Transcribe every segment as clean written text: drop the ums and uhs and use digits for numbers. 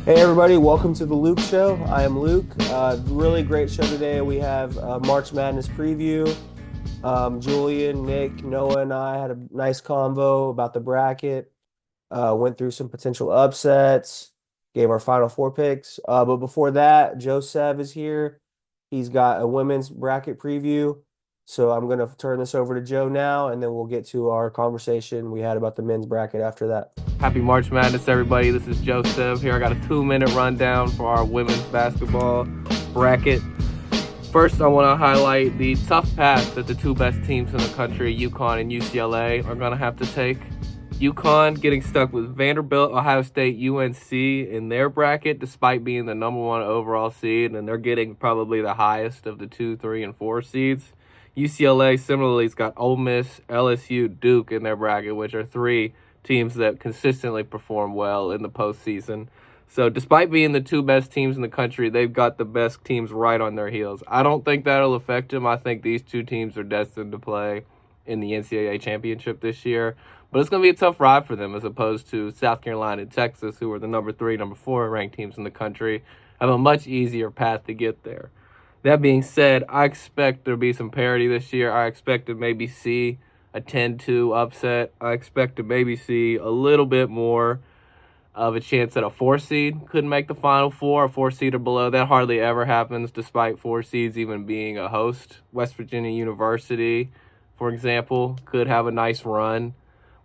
Hey everybody, welcome to the Luke Show. I am Luke. Really great show today. We have March Madness preview. Julian, Nick, Noah, and I had a nice convo about the bracket. Went through some potential upsets, gave our final four picks. But before that, Joe Sev is here. He's got a women's bracket preview. So I'm going to turn this over to Joe now, and then we'll get to our conversation we had about the men's bracket after that. Happy March Madness, everybody. This is Joe Sev here. I got a 2-minute rundown for our women's basketball bracket. First, I want to highlight the tough path that the two best teams in the country, UConn and UCLA, are going to have to take. UConn getting stuck with Vanderbilt, Ohio State, UNC in their bracket, despite being the number one overall seed, and they're getting probably the highest of the 2, 3, and 4 seeds. UCLA similarly has got Ole Miss, LSU, Duke in their bracket, which are three teams that consistently perform well in the postseason. So despite being the two best teams in the country, they've got the best teams right on their heels. I don't think that'll affect them. I think these two teams are destined to play in the NCAA championship this year. But it's going to be a tough ride for them as opposed to South Carolina and Texas, who are the number 3, number 4 ranked teams in the country, have a much easier path to get there. That being said, I expect there to be some parity this year. I expect to maybe see a 10-2 upset. I expect to maybe see a little bit more of a chance that a 4 seed could make the Final Four, a 4 seed or below. That hardly ever happens, despite 4 seeds even being a host. West Virginia University, for example, could have a nice run.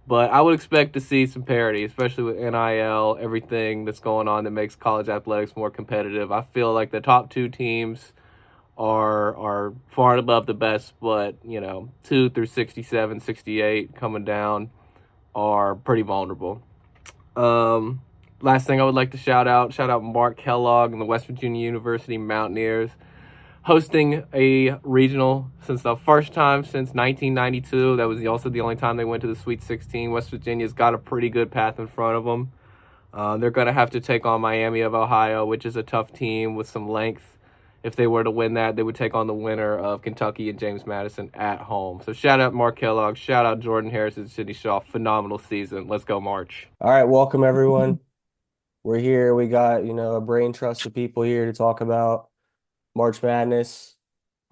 But I would expect to see some parity, especially with NIL, everything that's going on that makes college athletics more competitive. I feel like the top two teams are far and above the best, but 2 through 67, 68 coming down are pretty vulnerable. Last thing I would like to shout out Mark Kellogg and the West Virginia University Mountaineers hosting a regional since the first time since 1992. That was also the only time they went to the Sweet 16. West Virginia's got a pretty good path in front of them. They're going to have to take on Miami of Ohio, which is a tough team with some length. If they were to win that, they would take on the winner of Kentucky and James Madison at home. So shout out Mark Kellogg, shout out Jordan Harris and Sidney Shaw. Phenomenal season. Let's go March. All right, welcome everyone. We're here. We got, a brain trust of people here to talk about March Madness.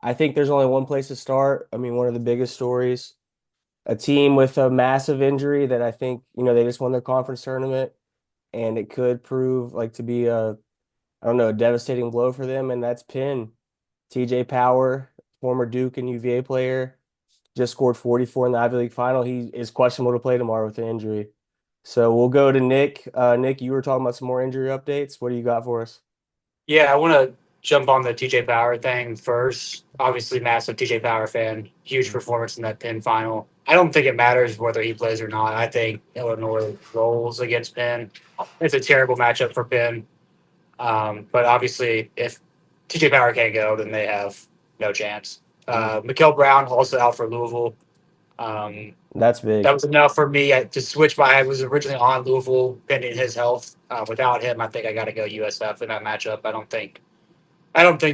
I think there's only one place to start. I mean, one of the biggest stories, a team with a massive injury that I think, they just won their conference tournament and it could prove like to be I don't know, a devastating blow for them. And that's Penn. TJ Power, former Duke and UVA player, just scored 44 in the Ivy League final. He is questionable to play tomorrow with an injury. So we'll go to Nick. Nick, you were talking about some more injury updates. What do you got for us? Yeah, I want to jump on the TJ Power thing first. Obviously, massive TJ Power fan. Huge performance in that Penn final. I don't think it matters whether he plays or not. I think Illinois rolls against Penn. It's a terrible matchup for Penn. But obviously, if TJ Power can't go, then they have no chance. Mikael Brown also out for Louisville. Um, That's that big. was enough for me to switch. I was originally on Louisville pending his health. Without him, I think I got to go USF in that matchup. I don't think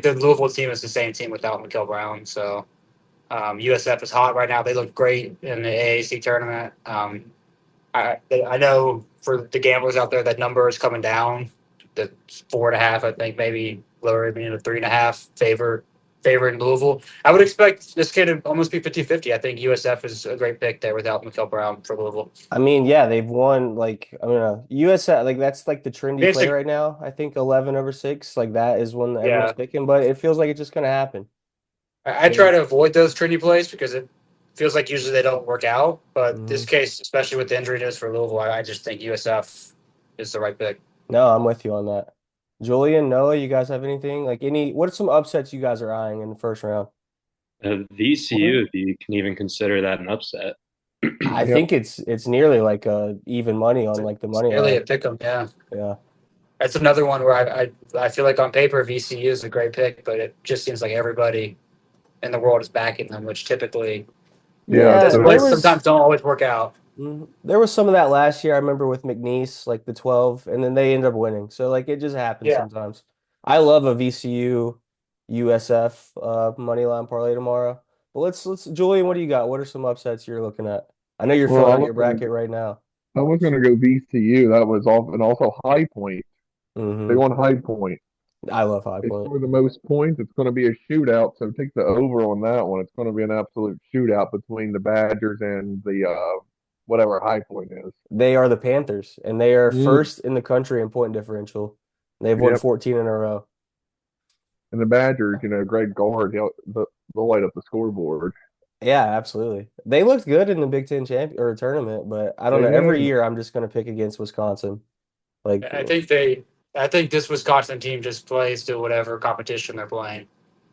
the Louisville team is the same team without Mikael Brown. So USF is hot right now. They look great in the AAC tournament. I know for the gamblers out there that number is coming down. The 4.5, I think, maybe lower than 3.5 favor in Louisville. I would expect this kid to almost be 50-50. I think USF is a great pick there without Mikael Brown for Louisville. I mean, yeah, they've won like I mean, USF like that's like the trendy It's play a, right now. I think 11/6, like that is one that everyone's yeah, picking, but it feels like it's just gonna happen. I try to avoid those trendy plays because it feels like usually they don't work out. But Mhm. this case, especially with the injury news for Louisville, I just think USF is the right pick. No, I'm with you on that. Julian, Noah, you guys have anything? Like what are some upsets you guys are eyeing in the first round? VCU, if you can even consider that an upset. I Yep. think it's nearly like even money on like the It's money nearly line. a pick 'em, yeah. Yeah. That's another one where I feel like on paper VCU is a great pick, but it just seems like everybody in the world is backing them, which typically Yeah. Yeah, those So there plays was sometimes don't always work out. there was some of that last year. I remember with McNeese, like the 12, and then they ended up winning. So like it just happens Yeah. sometimes. I love a VCU USF money line parlay tomorrow. But let's Julian, what do you got? What are some upsets you're looking at? I know you're well, filling out your bracket right now. I was gonna go VCU. That was off, and also High Point. Hmm. They want High Point. I love High They Point. score the most points. It's going to be a shootout. So take the over on that one. It's going to be an absolute shootout between the Badgers and the whatever High Point is. They are the Panthers, and they are Mm, first in the country in point differential. They've won yep. 14 in a row. And the Badgers, Greg Gard, they'll light up the scoreboard. Yeah, absolutely. They looked good in the Big Ten champion or tournament, but I don't They know. Every have. year, I'm just going to pick against Wisconsin. Like, I think this Wisconsin team just plays to whatever competition they're playing.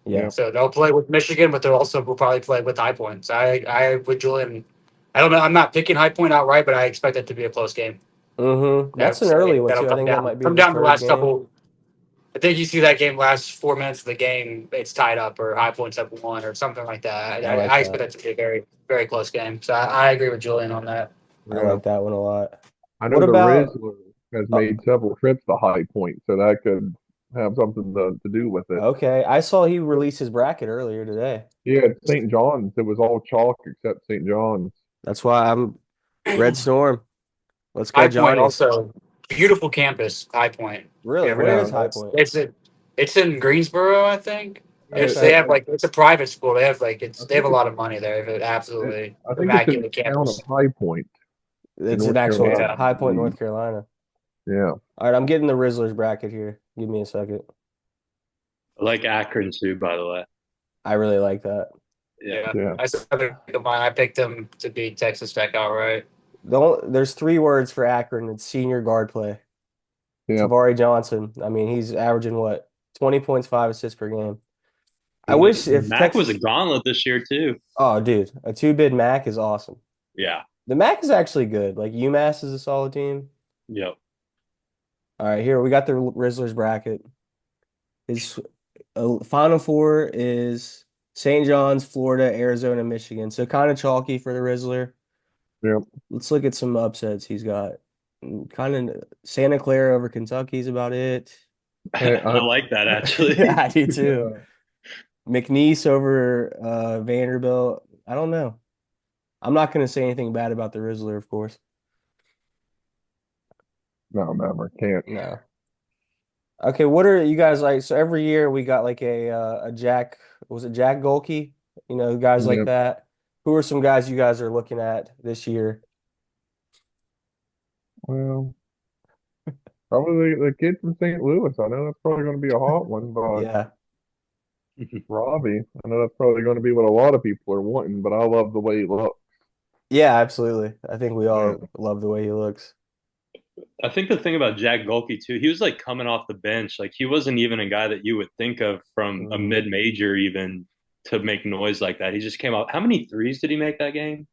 yeah. Yep. So they'll play with Michigan, but they'll also will probably play with High Points. I with Julian. I don't know. I'm not picking High Point outright, but I expect it to be a close game. I That's would an early say one that'll too. I think that might be come the down the third last game. couple. I think you see that game last 4 minutes of the game, it's tied up or High Points up one or something like that. I like I expect that. that to be a very, very close game. So I agree with Julian on that. I Yeah. like that one a lot. I know What the about? Rizzler has Uh, made several trips to High Point, so that could have something to do with it. okay, I saw he released his bracket earlier today. Yeah, at St. John's, it was all chalk except St. John's. That's why I'm Red Storm. Let's go, High Point Johnnies. also beautiful campus. High Point. Really? Yeah, Where Yeah. is High Point? it's in Greensboro, I think. Okay. They have like it's a private school. They have I they have think a it's lot of money there. They have an absolutely I think it's in immaculate the town of campus. High Point in It's an North actual Carolina, Yeah. I High Point, believe. North Carolina. Yeah. All right, I'm getting the Rizzlers bracket here. Give me a second. I like Akron too, by the way. I really like that. Yeah. Yeah. Yeah. I said mine. I picked them to beat Texas Tech outright. There's three words for Akron. It's senior guard play. Yeah. Tavari Johnson. I mean, he's averaging what? 20 points, 5 assists per game. I Yeah. wish if Mac was a Texas. gauntlet this year too. Oh, dude, a two-bid Mac is awesome. Yeah. The Mac is actually good. Like UMass is a solid team. Yep. All right, here we got the Rizzlers bracket. His Final Four is St. John's, Florida, Arizona, Michigan. So kind of chalky for the Rizzler. Yeah. Let's look at some upsets he's got. Kind of Santa Clara over Kentucky is about it. Hey, I like that actually. I do too. yeah. McNeese over Vanderbilt. I don't know. I'm not going to say anything bad about the Rizzler, of course. No, never. Can't. No. Okay, what are you guys like? So every year we got like a Jack, was it Jack Golke? Guys like Yeah. that. Who are some guys you guys are looking at this year? Well, probably the kid from St. Louis. I know that's probably going to be a hot one, but Yeah. Robbie, I know that's probably going to be what a lot of people are wanting, but I love the way he looks. Yeah, absolutely. I think we Yeah. all love the way he looks. I think the thing about Jack Golke too, he was like coming off the bench. Like he wasn't even a guy that you would think of from a Mhm. mid-major even to make noise like that. He just came out. How many threes did he make that game?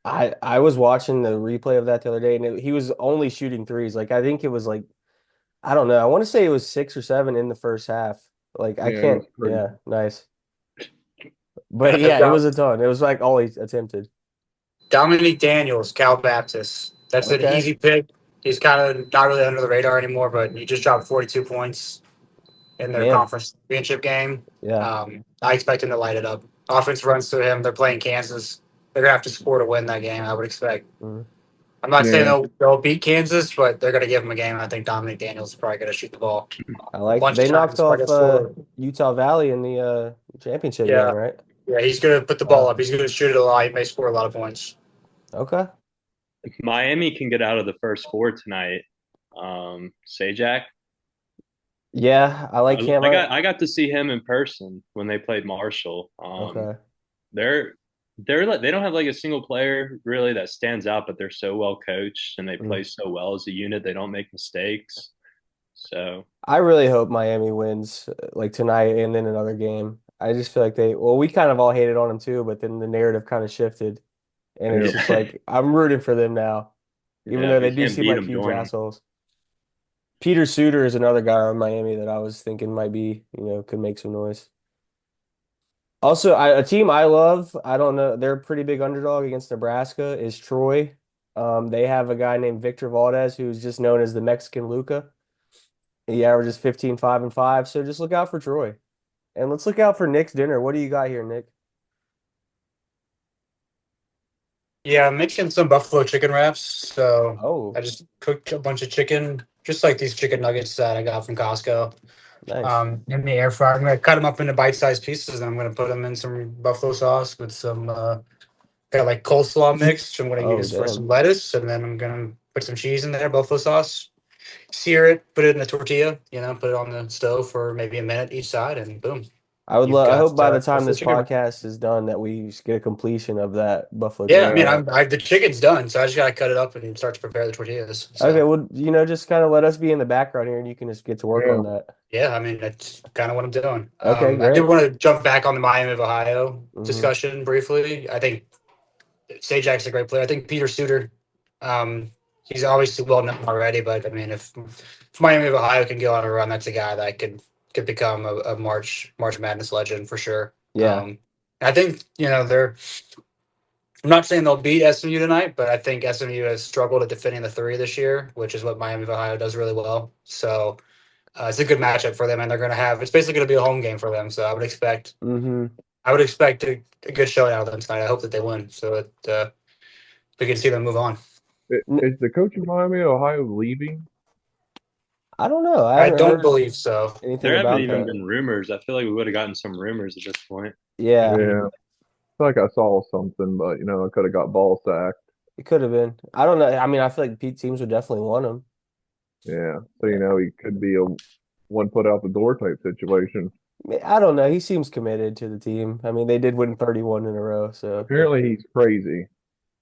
I was watching the replay of that the other day, and he was only shooting threes. Like I think it was like I don't know. I want to say it was 6 or 7 in the first half. Like I Yeah, it can't. was crazy. Yeah, nice. But yeah, it was a ton. It was like all he attempted. Dominique Daniels, Cal Baptist. That's an Okay. easy pick. He's kind of not really under the radar anymore, but he just dropped 42 points in their Man, conference championship game. yeah. I expect him to light it up. Offense runs through him. They're playing Kansas. They're gonna have to score to win that game. I would expect. Mhm. I'm not saying Yeah. they'll beat Kansas, but they're gonna give them a game. I think Dominic Daniels is probably gonna shoot the ball I a like bunch they of times. knocked He's probably off gonna score. Utah Valley in the championship game, Yeah, right? yeah. He's gonna put the ball up. He's gonna shoot it a lot. He may score a lot of points. Okay. If Miami can get out of the first four tonight, Sajak. Yeah, I like him. I got to see him in person when they played Marshall. Okay. They don't have like a single player really that stands out, but they're so well coached and they Mm. play so well as a unit. They don't make mistakes. So I really hope Miami wins like tonight and then another game. I just feel like we kind of all hated on them too, but then the narrative kind of shifted. And it's Yeah. just like I'm rooting for them now, even yeah, though if they you do can't seem beat like them, huge join them. assholes. Peter Suter is another guy on Miami that I was thinking might be, could make some noise. Also, a team I love, I don't know, they're a pretty big underdog against Nebraska, is Troy. They have a guy named Victor Valdez who's just known as the Mexican Luca. He averages 15, 5, and 5. So just look out for Troy. And let's look out for Nick's dinner. What do you got here, Nick? Yeah, I'm making some buffalo chicken wraps. So Oh, I just cooked a bunch of chicken just like these chicken nuggets that I got from Costco. Nice. In the air fryer. I'm gonna cut them up into bite-sized pieces, and I'm gonna put them in some buffalo sauce with some got like coleslaw mix, which I'm gonna Oh, use for damn. some lettuce, and then I'm gonna put some cheese in there, buffalo sauce, sear it, put it in a tortilla, put it on the stove for maybe a minute each side, and boom, I would you've love, I got hope by the time buffalo this chicken. podcast is done that we just get a completion of that buffalo Yeah, I chicken mean, Yeah. wrap. the chicken's done, so I just gotta cut it up and start to prepare the tortillas. Okay, So well, just kind of let us be in the background here and you can just get to work Yeah. on that. yeah, I mean, that's kind of what I'm doing. Okay, I did great. want to jump back on the Miami of Ohio Hmm. discussion briefly. I think Sajak's a great player. I think Peter Suter, um, he's obviously well known already, but I mean, if Miami of Ohio can go on a run, that's a guy that could become a March Madness legend for sure. Yeah. I think they're. I'm not saying they'll beat SMU tonight, but I think SMU has struggled at defending the three this year, which is what Miami of Ohio does really well. So it's a good matchup for them, and they're going to have. It's basically going to be a home game for them. So I would expect. Hmm. I would expect a good showing out of them tonight. I hope that they win, so that we can see them move on. Is the coach of Miami, Ohio, leaving? I don't know. I I haven't don't heard believe so. anything There haven't about even that. been rumors. I feel like we would have gotten some rumors at this point. Yeah, Yeah. I feel like I saw something, but I could have got ball sacked. it could have been. I don't know. I mean, I feel like Pete teams would definitely want him. Yeah. So he could be a one foot out the door type situation. I don't know. He seems committed to the team. I mean, they did win 31 in a row, so Apparently he's crazy.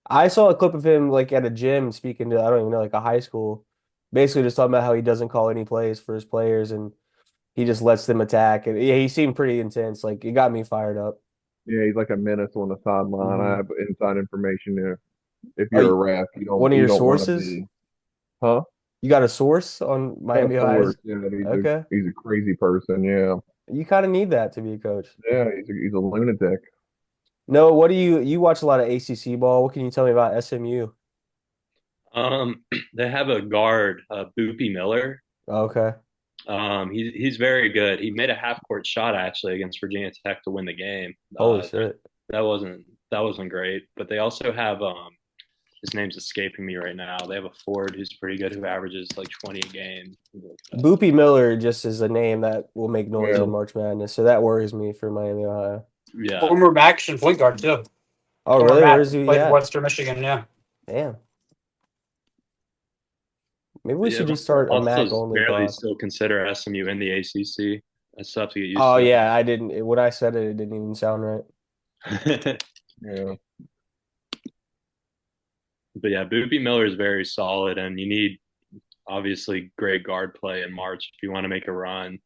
I saw a clip of him like at a gym speaking to I don't even know like a high school, basically just talking about how he doesn't call any plays for his players and he just lets them attack. And yeah, he seemed pretty intense. Like it got me fired up. Yeah, he's like a menace on the sideline. I Hmm. have inside information there. If Oh, you're a ref, you don't one of you your don't want to sources? be, huh? You got a source on Got a Miami source. Ohio's? Yeah, Okay. he's a crazy person. Yeah, You kind of need that to be a coach. yeah, he's a lunatic. No, what do you watch a lot of ACC ball? What can you tell me about SMU? They have a guard, Boopy Miller. Okay. He's very good. He made a half court shot actually against Virginia Tech to win the game. Holy shit. That wasn't great. But they also have his name's escaping me right now. They have a forward who's pretty good who averages like 20 a game. Boopy Miller just is a name that will make noise Yeah, in March Madness, so that worries me for Miami, Ohio. Yeah. Former action point guard too. Oh, Former really? Mac Where's he played for at? Western Michigan. Yeah. Damn. Maybe we Yeah, should but restart a Mac also only barely pod. still consider SMU in the ACC. That's tough to get used Oh to. yeah, I didn't. When I said it, it didn't even sound right. yeah. But yeah, Boopy Miller is very solid, and you need obviously great guard play in March if you want to make a run.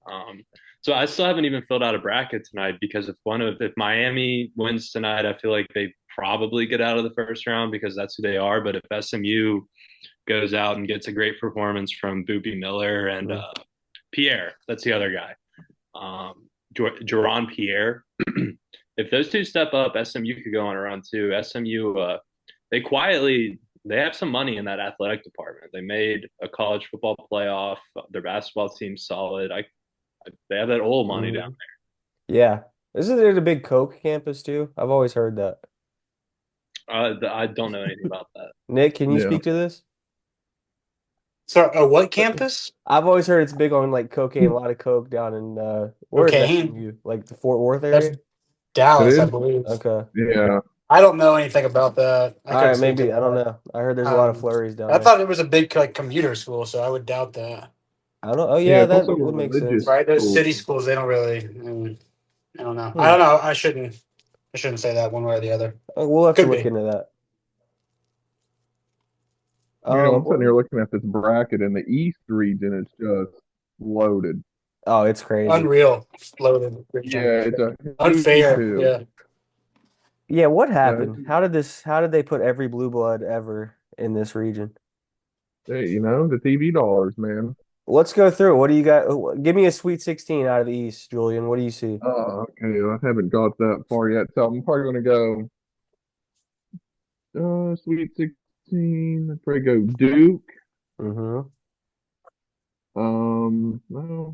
So I still haven't even filled out a bracket tonight because if Miami wins tonight, I feel like they probably get out of the first round because that's who they are. But if SMU goes out and gets a great performance from Boopy Miller and Pierre, that's the other guy, Jaron Pierre. If those two step up, SMU could go on a run too. SMU, they have some money in that athletic department. They made a college football playoff. Their basketball team's solid. They have that old money down Yeah. Isn't it a big Coke campus too? I've always heard that. there. I don't know anything about that. Nick, can you Yeah. speak to this? So, what campus? I've always heard it's big on like cocaine, a lot of coke down in where is Cocaine. SMU? Like the Fort Worth That's area? Dallas, It I is. believe. Okay. Yeah, I don't know anything about that. I All couldn't right, speak to maybe I don't that. know. I heard there's a lot of flurries down I there. thought it was a big like commuter school, so I would doubt that. I don't. Oh yeah. yeah, It's also that a would make religious sense. Right? Those school. city schools, they don't really. I don't know. I Hmm. don't know. I shouldn't say that one way or the other. We'll have to Could look be. into that. I'm sitting here looking at this bracket in the East region. It's just loaded. Oh, it's crazy. Unreal. Loaded. Yeah, it's a Unfair. too. Yeah. Yeah, what Yeah, happened? How did they put every blue blood ever in this region? hey, the TV dollars, man. Let's go through. What do you got? Give me a Sweet 16 out of the East, Julian. What do you see? Okay, I haven't got that far yet, so I'm probably gonna go Sweet 16. I'd probably go Duke. Mm-hmm. No.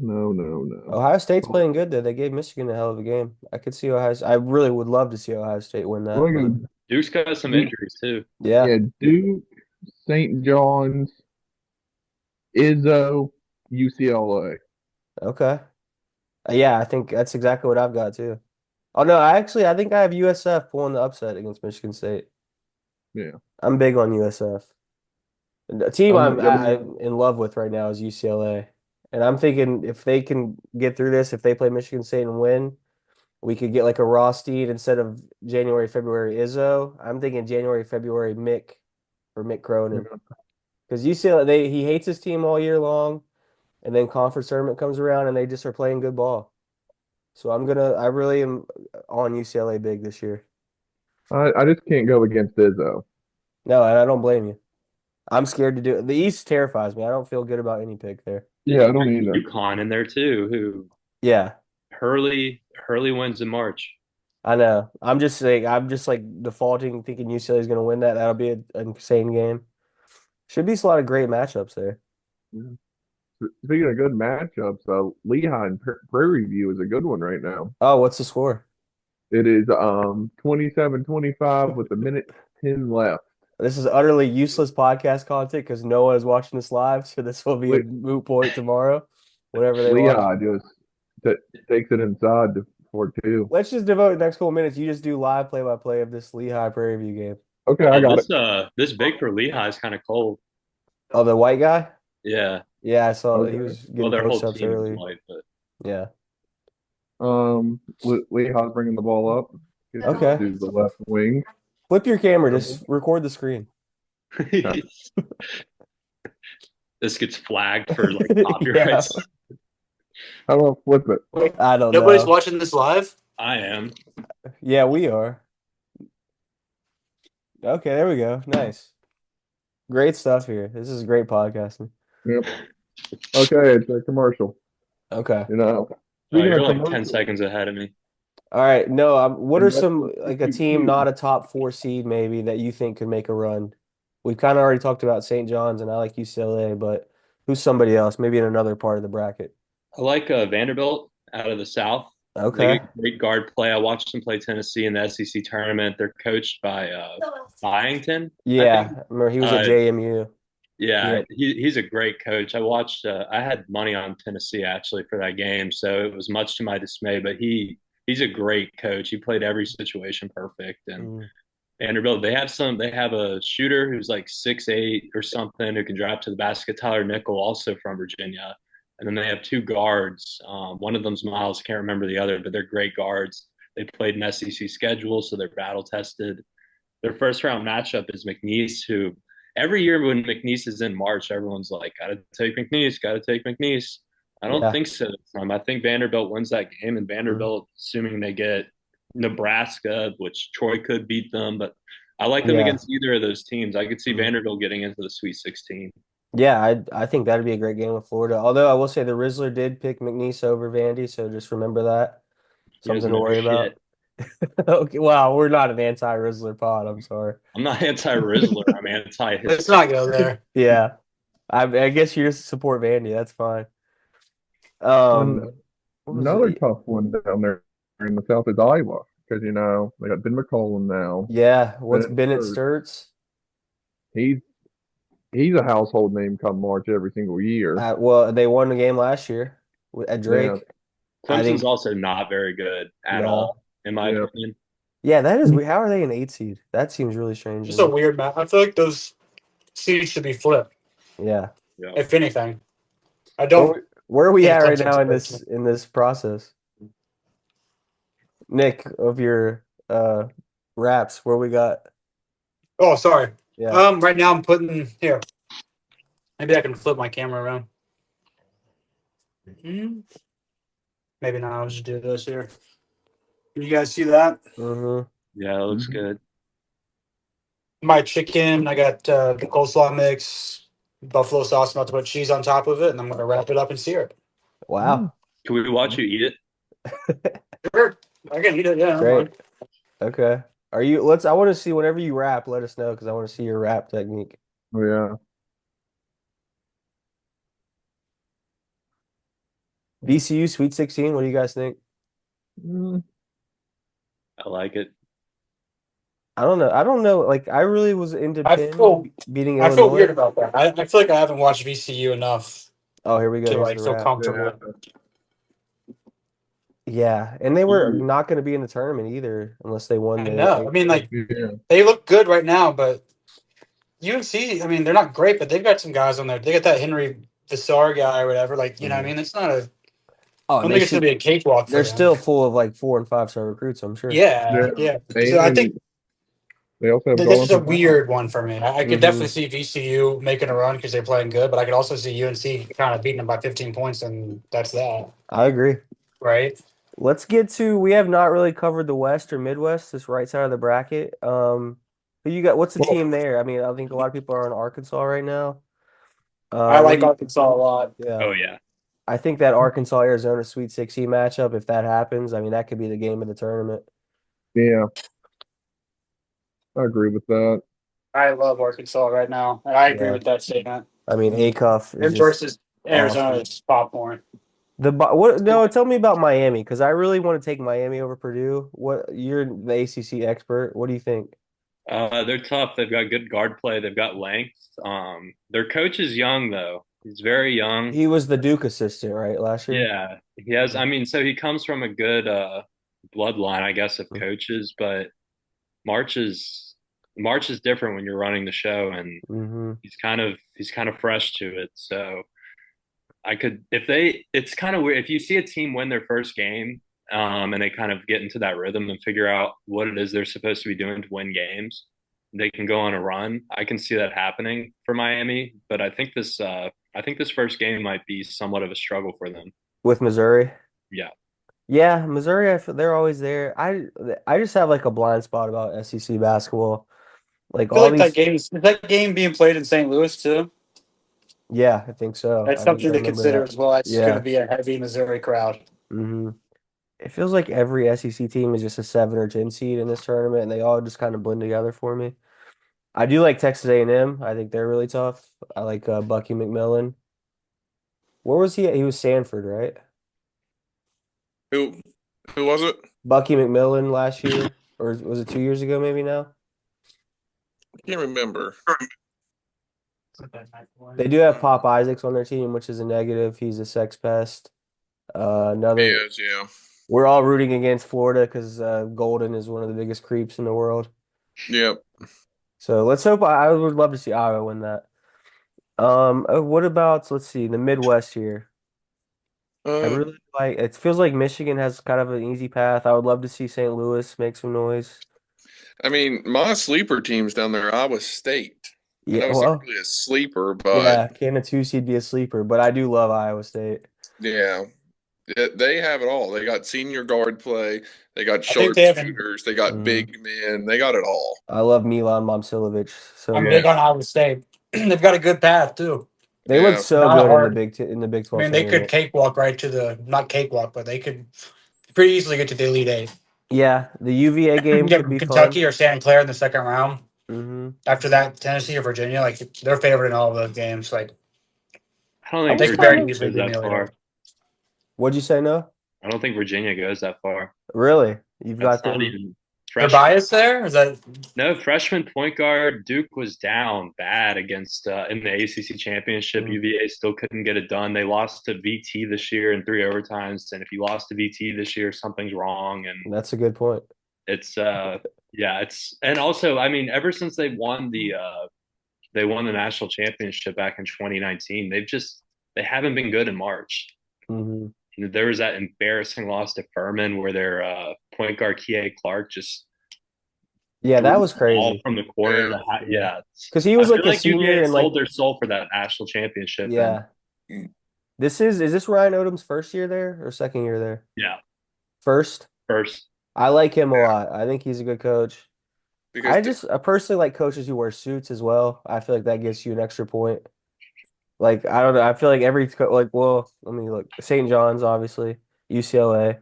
Ohio State's playing good though. They gave Michigan a hell of a game. I could see I really would love to see Ohio State win I'm that. gonna go Duke's got some injuries too. Yeah. yeah, Duke, St. John's, Izzo, UCLA. Okay. Yeah, I think that's exactly what I've got too. Oh no, I think I have USF pulling the upset against Michigan State. Yeah. I'm big on USF. The team I'm I'm gonna be I'm in love with right now is UCLA. And I'm thinking if they can get through this, if they play Michigan State and win, we could get like a Raw Steed instead of January, February Izzo. I'm thinking January, February Mick or Mick Cronin. Because UCLA, he hates his team all year long, and then conference tournament comes around and they just are playing good ball. So I really am on UCLA big this year. I just can't go against Izzo. No, and I don't blame you. I'm scared to do it. The East terrifies me. I don't feel good about any pick there. Yeah, I There's don't either. UConn in there too, who Yeah, Hurley wins in March. I know. I'm just like defaulting thinking UCLA is going to win that. That'll be an insane game. Should be a lot of great matchups there. Yeah. Speaking of good matchups, Lehigh and Prairie View is a good one right now. Oh, what's the score? It is 27-25 with a minute 10 left. This is utterly useless podcast content because no one is watching this live, so this will be a Le moot point tomorrow, whenever they watch. Lehigh just takes it inside for two. Let's just devote the next couple minutes. You just do live play-by-play of this Lehigh Prairie View game. Okay, I Oh, got it. this big for Lehigh is kind of cold. Oh, the white guy? Yeah. Yeah, I saw he Okay. was Well, getting their whole post-ups team is early. white, but Yeah. Lehigh's bringing the ball up. Get Okay. to the left wing. Flip your camera. Just record the screen. this gets flagged for like Yeah. copyrights. How do I flip it? I don't Nobody's know. watching this live. I am. Yeah, we are. Okay, there we go. Nice. Great stuff here. This is great podcasting. Yep. Okay, it's a commercial. Okay. You know, Oh, speaking you're of like 10 commercials, seconds ahead of me. All right. No, what are some investors like a team 52. not a top four seed maybe that you think could make a run? We've kind of already talked about St. John's and I like UCLA, but who's somebody else? Maybe in another part of the bracket. I like Vanderbilt out of the South. They Okay. get great guard play. I watched them play Tennessee in the SEC tournament. They're coached by Byington, I Yeah. think. Remember he was at Uh, JMU. yeah, Yep. he's a great coach. I watched. I had money on Tennessee actually for that game, so it was much to my dismay. But he's a great coach. He played every situation perfect. And Mm. Vanderbilt, they have a shooter who's like 6'8" or something who can drive to the basket. Tyler Nickel, also from Virginia. And then they have two guards. One of them's Miles. I can't remember the other, but they're great guards. They played an SEC schedule, so they're battle tested. Their first round matchup is McNeese, who every year when McNeese is in March, everyone's like, gotta take McNeese, gotta take McNeese. I don't Yeah. think so this time. I think Vanderbilt wins that game, and Mhm. Vanderbilt, assuming they get Nebraska, which Troy could beat them, but I like them Yeah. against either of those teams. I could see Mhm. Vanderbilt getting into the Sweet 16. Yeah, I think that'd be a great game with Florida. Although I will say the Rizzler did pick McNeese over Vandy, so just remember that. He Something doesn't to know worry shit. about. Okay, wow, we're not an anti-Rizzler pod. I'm sorry. I'm not anti-Rizzler. I'm anti his Let's not pick. go there. Yeah, I guess you just support Vandy. That's fine. And What was another it? tough one down there in the south is Iowa because they got Ben McCollum now. Yeah, what's Bennett Bennett Sturt. Sturts? He's he's a household name come March every single year. Well, they won the game last year at Yeah, Drake. I Clemson's think also not very good at no. all, in my yeah. opinion. Yeah, that is weird. How are they an 8 seed? That seems really strange to Just a me. weird match. I feel like those seeds should be flipped. Yeah. Yeah. If anything, I don't. Where are we think at right Clemson's now a in good this team. process? Nick, of your raps, where we got? Oh, sorry. Yeah. Right now I'm putting here. Maybe I can flip my camera around. Maybe not. I'll just do this here. Can you guys see that? Mm-hmm. Yeah, it looks good. My chicken. I got the coleslaw mix, buffalo sauce. I'm about to put cheese on top of it, and I'm gonna wrap it up in syrup. Wow. Can we watch you eat it? Sure, I can eat it. Yeah, I'm Great. fine. Okay. I want to see whenever you rap, let us know because I want to see your rap technique. Oh, yeah. VCU Sweet 16, what do you guys think? Mm, I like it. I don't know. I don't know. Like I really was into I Penn feel beating I feel weird Illinois. about that. I feel like I haven't watched VCU enough Oh, here we go. to Here's like the feel wrap. Yeah. comfortable. Yeah, and they were not going to be in the tournament either unless they won I the know. I mean, A-State. like Yeah. they look good right now, but UNC. I mean, they're not great, but they've got some guys on there. They got that Henry Visar guy or whatever. Like you know, what I Mhm. mean, it's not a. Oh, I and don't they think it's gonna should. be a cakewalk for They're them. still full of like 4 and 5 star recruits, I'm sure. Yeah, Yeah. yeah. So I think And they also have this is a Darlington Nagbe. weird one for me. I could definitely Hmm. see VCU making a run because they're playing good, but I could also see UNC kind of beating them by 15 points, and that's that, I agree. right? Let's get to. We have not really covered the West or Midwest, this right side of the bracket. Who you got? What's the Well, team there? I mean, I think a lot of people are on Arkansas right now. I What like do you? Arkansas a lot. Yeah, Oh yeah. I think that Arkansas Arizona Sweet 16 matchup, if that happens, I mean, that could be the game of the tournament yeah, I agree with that. I love Arkansas right now, and I agree Yeah. with that statement. I mean, Acuff is Them just versus Arizona awesome. is popcorn. What? No, tell me about Miami because I really want to take Miami over Purdue. What? You're the ACC expert. What do you think? They're tough. They've got good guard play. They've got length. Their coach is young though. He's very young. He was the Duke assistant, right, last year? Yeah, he has. I mean, so he comes from a good bloodline, I guess, of coaches. But March is March is different when you're running the show, and Mm-hmm. he's kind of fresh to it. So I could if they it's kind of weird if you see a team win their first game, and they kind of get into that rhythm and figure out what it is they're supposed to be doing to win games. They can go on a run. I can see that happening for Miami, but I think this first game might be somewhat of a struggle for them. With Missouri. Yeah. Yeah, Missouri, they're always there. I just have like a blind spot about SEC basketball. Like I feel all like these, that game being played in St. Louis too. yeah, I think so. That's I think I something to remember consider that. as well. It's going to Yeah. be a heavy Missouri crowd. Hmm. It feels like every SEC team is just a 7 or 10 seed in this tournament, and they all just kind of blend together for me. I do like Texas A&M. I think they're really tough. I like Bucky McMillan. Where was he at? He was Sanford, right? Who who was it? Bucky McMillan last year, or was it 2 years ago? Maybe now. I can't remember. They do have Pop Isaacs on their team, which is a negative. He's a sex pest. Another. Yes, yeah. We're all rooting against Florida because Golden is one of the biggest creeps in the world. Yep. So let's hope. I would love to see Iowa win that. What about let's see the Midwest here. I Uh, really like. It feels like Michigan has kind of an easy path. I would love to see St. Louis make some noise. I mean, my sleeper team's down there, Iowa State. I Yeah, know it's not well, really a sleeper, but yeah, can a two seed be a sleeper? But I do love Iowa State. yeah, they have it all. They got senior guard play, they got I think they have. sharpshooters, they got Hmm. big men, they got it all. I love Milan Momcilovic so I'm Yeah, big much. on Iowa State. They've got a good path too. They look yeah, so Not a good in hard. the Big I 12 mean, they could tournament. cakewalk right to the not cakewalk, but they could pretty easily get to the Elite Eight. Yeah, the UVA game Get could be fun. Kentucky or Santa Clara in the second round. Hmm. After that, Tennessee or Virginia, like they're favored in all of those games. Like I don't I think was they could kind very Virginia of. easily goes be in that the Elite Eight. far. What'd you say, no? I don't think Virginia goes that far. Really? You've That's got not them. even They're freshman. biased there. Is that No, freshman point guard Duke was down bad against in the ACC championship. Mm, UVA still couldn't get it done. They lost to VT this year in three overtimes, and if you lost to VT this year, something's wrong. And that's a good point. it's yeah, it's and also I mean, ever since they won the national championship back in 2019, they haven't been good in March. Hmm. There was that embarrassing loss to Furman where their point guard Kie Clark just Yeah, threw that the was ball crazy. from the corner. yeah. Yeah, Yeah, because he I was feel like a like senior UVA and like sold their soul for that national championship, and yeah. Is this Ryan Odom's first year there or second year there? yeah, First. first. I like him a lot. I think he's a good coach. Because I personally like coaches who wear suits as well. I feel like that gets you an extra point. Like I don't know. I feel like like well, let me look. St. John's obviously, UCLA.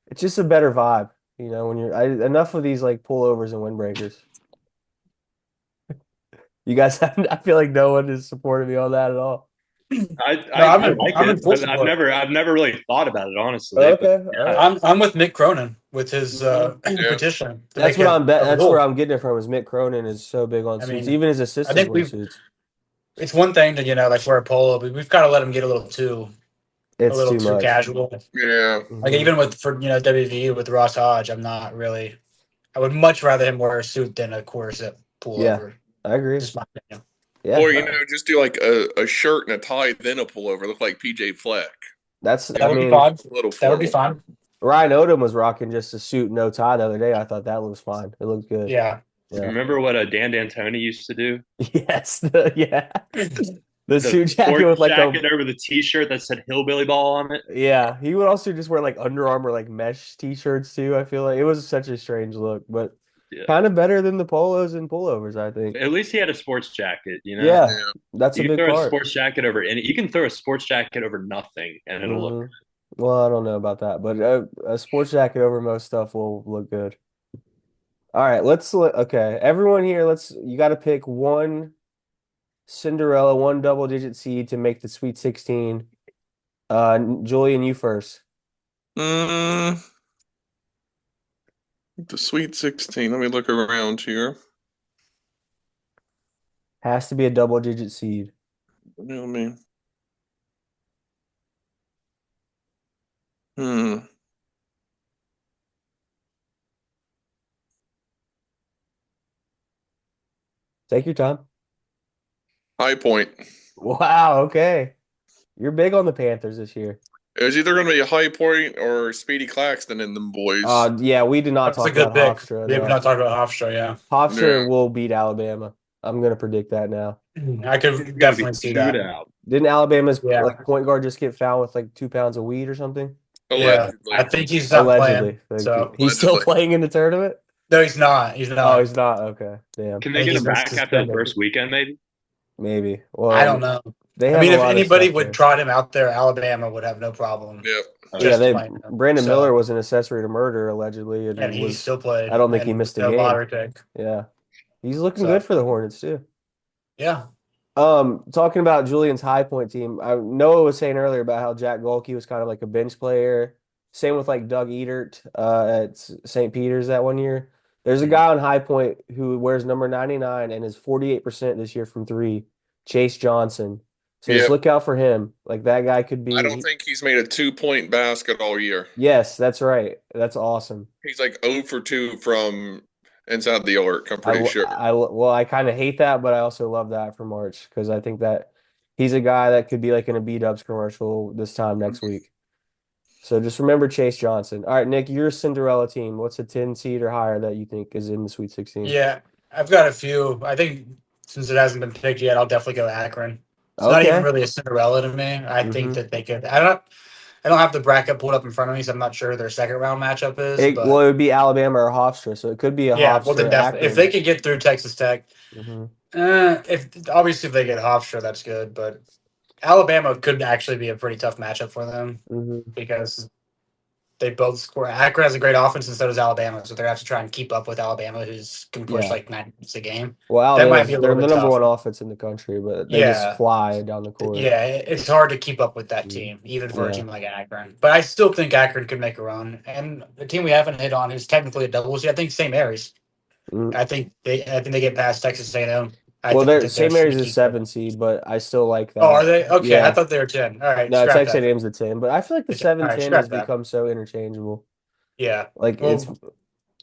It's just a better vibe, when enough of these like pullovers and windbreakers. You guys, I feel like no one is supporting me on that at all. No, I like I'm in it, full but support. I've never really thought about it honestly. But Okay, all yeah, right. I'm with Mick Cronin with his Mhm. Yeah. petition to That's make what it I'm bet. a That's where rule. I'm getting it from. Is Mick Cronin is so big on I suits. mean, Even his I assistants think wear we've suits. it's one thing to like wear a polo, but we've got to let him get a It's little too too much. casual. Yeah. Like Hmm. even with for WV with Ross Hodge, I'm not really. I would much rather him wear a suit than a corset Yeah, pullover. I agree. Just my opinion. Yeah, Or, just do like a shirt and a tie, then a pullover. Look like PJ Fleck. that's. You I That know, would be mean, fine. a little That would be formal. fine. Ryan Odom was rocking just a suit, no tie the other day. I thought that looks fine. It looked good. Yeah. Yeah. remember what Dan D'Antoni used to do? Yes. Yeah. The The suit jacket with sports like a jacket over the T-shirt that said "Hillbilly Ball" on it. yeah. He would also just wear like Under Armour like mesh t-shirts too. I feel like it was such a strange look, but Yeah, kind of better than the polos and pullovers, I think. at least he had a sports jacket. Yeah, Yeah. that's a You can big throw a part. sports jacket over any. You can throw a sports jacket over nothing, and it'll look. Hmm. Well, I don't know about that, but a sports jacket over most stuff will look good. All right, okay. Everyone here, you got to pick one Cinderella, one double digit seed to make the Sweet 16. Julian, you first. Mm, the Sweet 16. Let me look around here. Has to be a double digit seed. You know what I mean? Hmm. Take your time. High Point. Wow, okay. You're big on the Panthers this year. It was either going to be a High Point or Speedy Claxton in them boys. Yeah, we did not That's a talk about good pick. Hofstra We have not enough. talked about Hofstra, yeah. Hofstra Yeah. will beat Alabama. I'm gonna predict that now. I It's could gonna be definitely see chewed that. out. Didn't Alabama's Yeah. like point guard just get found with like 2 pounds of weed or something? Yeah. I Allegedly. think he's not playing. Allegedly. Thank you. So He's still Allegedly. playing in the tournament? no, he's not. He's Oh, not. he's not. Okay. Damn. Can I they think get he's him been back after the suspended. first weekend? Maybe. Maybe. I don't Well, know. they I have mean, a if lot of anybody stuff would there. trot him out there, Alabama would have no problem Yep. Yeah, just Okay. playing him. Brandon Miller So, was an accessory to murder allegedly and and he was still played I don't think he and missed a no game. lottery pick. Yeah. He's looking good So, for the Hornets too. yeah. Talking about Julian's High Point team, Noah was saying earlier about how Jack Golke was kind of like a bench player. Same with like Doug Edert at St. Peter's that one year. There's a guy on High Point who wears number 99 and is 48% this year from three, Chase Johnson. So just Yep. look out for him. Like that guy could I don't be. think he's made a 2 point basket all year. Yes, that's right. That's awesome. He's like 0 for 2 from inside the arc, I'm pretty sure. Well, I kind of hate that, but I also love that for March because I think that he's a guy that could be like in a B-Dubs commercial this time next week. So just remember Chase Johnson. All right, Nick, your Cinderella team. What's a 10 seed or higher that you think is in the Sweet 16? Yeah. I've got a few. I think since it hasn't been picked yet, I'll definitely go Akron. It's not even Okay. really a Cinderella to me. I think Hmm. that they could. I don't have the bracket pulled up in front of me, so I'm not sure who their second round matchup is. Well, But it would be Alabama or Hofstra, so it could be a yeah, well then Hofstra definitely if Akron. they could get through Texas Tech, Hmm. if obviously if they get Hofstra, that's good. But Alabama could actually be a pretty tough matchup for them Hmm. because they both score. Akron has a great offense, and so does Alabama. So they're have to try and keep up with Alabama, who's can push Yeah. like 9 points a game. Well, That might be Alabama's a they're little the bit number tough. one offense in the country, but they just Yeah, fly down the court. yeah, it's hard to keep up with that Mhm. team, even for a Yeah. team like Akron. But I still think Akron could make a run. And the team we haven't hit on is technically a double seed. I think St. Mary's. Mm. I think they get past Texas A&M. I Well, think they're that they're St. Mary's is sneaky good. 7 seed, but I still like Oh, are that. they? Okay, I Yeah. thought they were 10. All right, No, scrap Texas that. A&M's the 10, but I feel like the All right, 7-10 has scrap that. become so interchangeable. Yeah. Like it's Well,